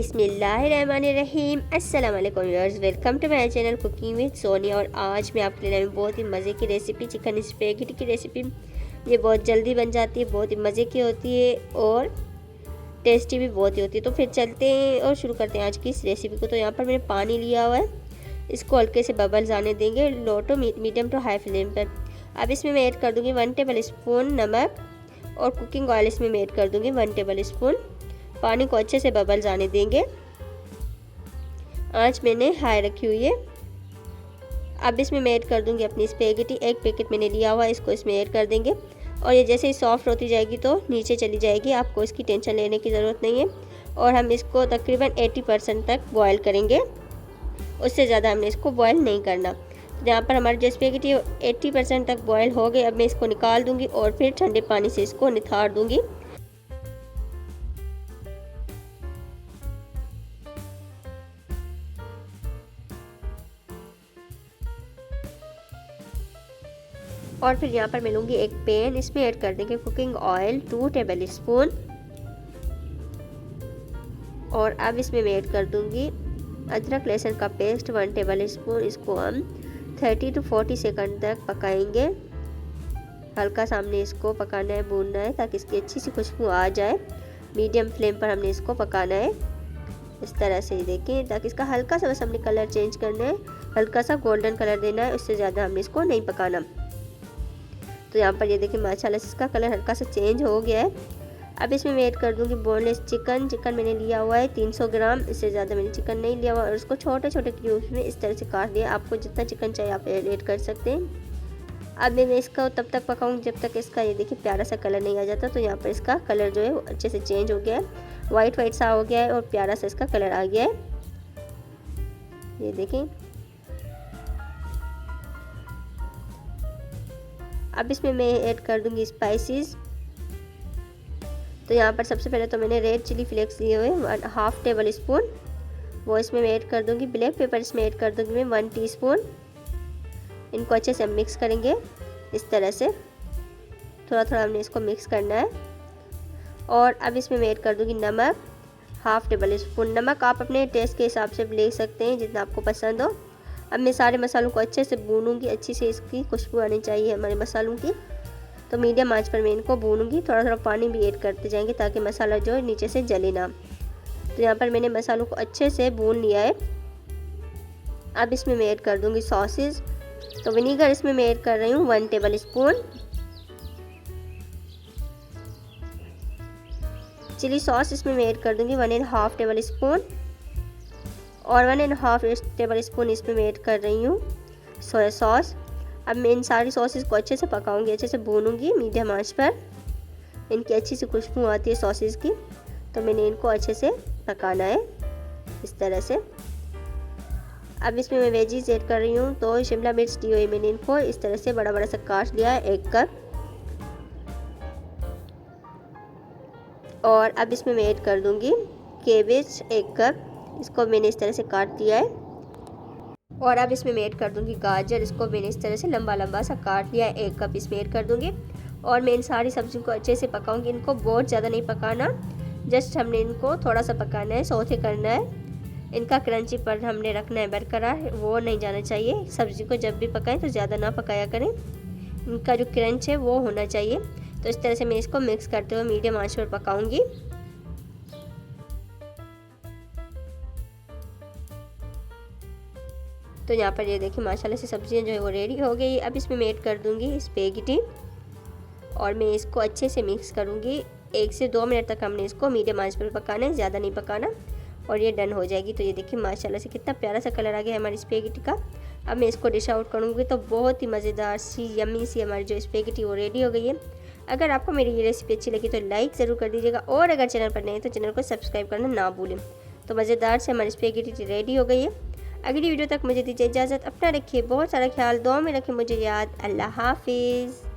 बिस्मिल्लाहिर्रहमानिर्रहीम। अस्सलाम वालेकुम viewers, welcome to my channel cooking with Sonia. और आज मैं आपके लिए बहुत ही मज़े की रेसिपी, चिकन स्पैगेटी की रेसिपी। ये बहुत जल्दी बन जाती है, बहुत ही मज़े की होती है और टेस्टी भी बहुत ही होती है। तो फिर चलते हैं और शुरू करते हैं आज की इस रेसिपी को। तो यहाँ पर मैंने पानी लिया हुआ है, इसको हल्के से बबल्स आने देंगे low to medium to high flame पर। अब इसमें मैं ऐड कर दूँगी 1 टेबल स्पून नमक और कुकिंग ऑयल इसमें मैं ऐड कर दूँगी 1 टेबल स्पून। पानी को अच्छे से बबल्स आने देंगे। आंच मैंने हाई रखी हुई है। अब इसमें मैं ऐड कर दूंगी अपनी स्पैगेटी। एक पैकेट मैंने लिया हुआ है, इसको इसमें ऐड कर देंगे और ये जैसे ही सॉफ्ट होती जाएगी तो नीचे चली जाएगी। आपको इसकी टेंशन लेने की ज़रूरत नहीं है। और हम इसको तकरीबन 80% तक बॉयल करेंगे, उससे ज़्यादा हमने इसको बॉयल नहीं करना। तो यहाँ पर हमारी जो स्पैगेटी 80% तक बॉयल हो गई। अब मैं इसको निकाल दूँगी और फिर ठंडे पानी से इसको निथार दूँगी। और फिर यहाँ पर मैं लूँगी एक पैन, इसमें ऐड कर देंगे कुकिंग ऑयल 2 टेबल स्पून। और अब इसमें मैं ऐड कर दूँगी अदरक लहसुन का पेस्ट 1 टेबल स्पून। इसको हम 30 to 40 सेकंड तक पकाएंगे। हल्का सा हमने इसको पकाना है, भूनना है ताकि इसकी अच्छी सी खुशबू आ जाए। मीडियम फ्लेम पर हमने इसको पकाना है इस तरह से, देखें, ताकि इसका हल्का सा बस हमने कलर चेंज करना है, हल्का सा गोल्डन कलर देना है, उससे ज़्यादा हमने इसको नहीं पकाना। तो यहाँ पर ये देखिए माशाल्लाह से इसका कलर हल्का सा चेंज हो गया है। अब इसमें मैं ऐड कर दूँगी बोनलेस चिकन मैंने लिया हुआ है 300 ग्राम, इससे ज़्यादा मैंने चिकन नहीं लिया हुआ। और उसको छोटे छोटे क्यूब्स में इस तरह से काट दिया। आपको जितना चिकन चाहिए आप ऐड कर सकते हैं। अब मैं इसका तब तक पकाऊंगी जब तक इसका ये देखिए प्यारा सा कलर नहीं आ जाता। तो यहाँ पर इसका कलर जो है वो अच्छे से चेंज हो गया है, वाइट सा हो गया है और प्यारा सा इसका कलर आ गया है, ये देखें। अब इसमें मैं ऐड कर दूंगी स्पाइसेस। तो यहाँ पर सबसे पहले तो मैंने रेड चिली फ्लेक्स लिए हुए 1/2 टेबल स्पून, वो इसमें मैं ऐड कर दूंगी। ब्लैक पेपर इसमें ऐड कर दूंगी मैं 1 टीस्पून। इनको अच्छे से मिक्स करेंगे इस तरह से, थोड़ा थोड़ा हमने इसको मिक्स करना है। और अब इसमें मैं ऐड कर दूंगी नमक 1/2 टेबल स्पून। नमक आप अपने टेस्ट के हिसाब से ले सकते हैं, जितना आपको पसंद हो। अब मैं सारे मसालों को अच्छे से भूनूंगी, अच्छी से इसकी खुशबू आनी चाहिए हमारे मसालों की। तो मीडियम आंच पर मैं इनको भूनूंगी। थोड़ा थोड़ा पानी भी ऐड करते जाएंगे ताकि मसाला जो है नीचे से जले ना। तो यहाँ पर मैंने मसालों को अच्छे से भून लिया है। अब इसमें मैं ऐड कर दूंगी सॉसेस। तो विनीगर इसमें मैं ऐड कर रही हूँ 1 टेबल स्पून। चिली सॉस इसमें मैं ऐड कर दूंगी 1.5 टेबल स्पून। और 1.5 टेबल स्पून इसमें मैं ऐड कर रही हूँ सोया सॉस। अब मैं इन सारी सॉसेस को अच्छे से पकाऊंगी, अच्छे से भूनूंगी मीडियम आंच पर। इनकी अच्छी सी खुशबू आती है सॉसेस की, तो मैंने इनको अच्छे से पकाना है इस तरह से। अब इसमें मैं वेजीज ऐड कर रही हूँ। तो शिमला मिर्च ली हुई मैंने इनको इस तरह से बड़ा बड़ा सा काट लिया है 1 कप। और अब इसमें मैं ऐड कर दूँगी कैबेज 1 कप, इसको मैंने इस तरह से काट दिया है। और अब इसमें मैं ऐड कर दूंगी गाजर, इसको मैंने इस तरह से लंबा लंबा सा काट लिया है 1 कप इसमें ऐड कर दूंगी। और मैं इन सारी सब्जियों को अच्छे से पकाऊंगी। इनको बहुत ज़्यादा नहीं पकाना, जस्ट हमने इनको थोड़ा सा पकाना है, सौते करना है। इनका क्रंची पर हमने रखना है बरकरार, वो नहीं जाना चाहिए। सब्जी को जब भी पकाएं तो ज़्यादा ना पकाया करें, इनका जो क्रंच है वो होना चाहिए। तो इस तरह से मैं इसको मिक्स करते हुए मीडियम आंच पर पकाऊंगी। तो यहाँ पर ये देखिए माशाल्लाह से सब्जियाँ जो है वो रेडी हो गई। अब इसमें मैं ऐड कर दूँगी स्पैगेटी और मैं इसको अच्छे से मिक्स करूँगी। 1 से 2 मिनट तक हमने इसको मीडियम आंच पर पकाना है, ज़्यादा नहीं पकाना। और ये डन हो जाएगी। तो ये देखिए माशाल्लाह से कितना प्यारा सा कलर आ गया है हमारी स्पैगेटी का। अब मैं इसको डिश आउट करूँगी तो बहुत ही मज़ेदार सी यम्मी सी हमारी जो स्पैगेटी वो रेडी हो गई है। अगर आपको मेरी ये रेसिपी अच्छी लगी तो लाइक ज़रूर कर दीजिएगा। और अगर चैनल पर नए हैं तो चैनल को सब्सक्राइब करना ना भूलें। तो मज़ेदार से हमारी स्पैगेटी रेडी हो गई है। अगली वीडियो तक मुझे दीजिए इजाज़त। अपना रखिए बहुत सारा ख्याल, दुआ में रखें मुझे याद। अल्लाह हाफिज़।